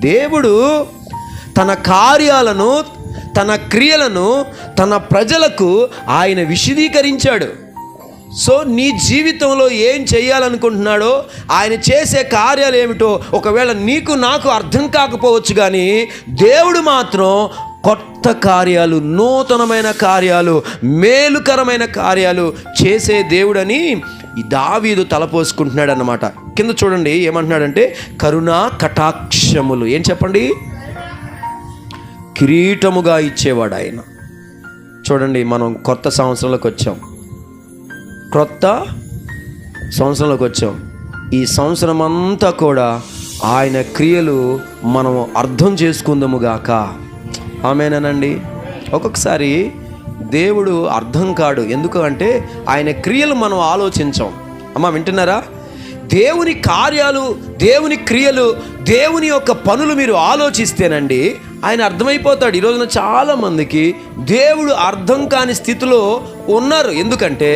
దేవుడు తన కార్యాలను, తన క్రియలను తన ప్రజలకు ఆయన విశదీకరించాడు. సో నీ జీవితంలో ఏం చేయాలనుకుంటున్నాడో, ఆయన చేసే కార్యాలు ఏమిటో ఒకవేళ నీకు నాకు అర్థం కాకపోవచ్చు, కానీ దేవుడు మాత్రం కొత్త కార్యాలు, నూతనమైన కార్యాలు, మేలుకరమైన కార్యాలు చేసే దేవుడని ఈ దావీదు తలపోసుకుంటున్నాడు అన్నమాట. కింద చూడండి ఏమంటున్నాడంటే, కరుణా కటాక్షములు, ఏం చెప్పండి, కిరీటముగా ఇచ్చేవాడు ఆయన. చూడండి, మనం కొత్త సంవత్సరంలోకి వచ్చాం. ఈ సంవత్సరం అంతా కూడా ఆయన క్రియలు మనం అర్థం చేసుకుందాము గాక. ఆమేనండి. ఒక్కొక్కసారి దేవుడు అర్థం కాడు, ఎందుకు అంటే ఆయన క్రియలు మనం ఆలోచించాం. అమ్మా వింటున్నారా? దేవుని కార్యాలు, దేవుని క్రియలు, దేవుని యొక్క పనులు మీరు ఆలోచిస్తేనండి ఆయన అర్థమైపోతాడు. ఈ రోజున చాలామందికి దేవుడు అర్థం కాని స్థితిలో ఉన్నారు. ఎందుకంటే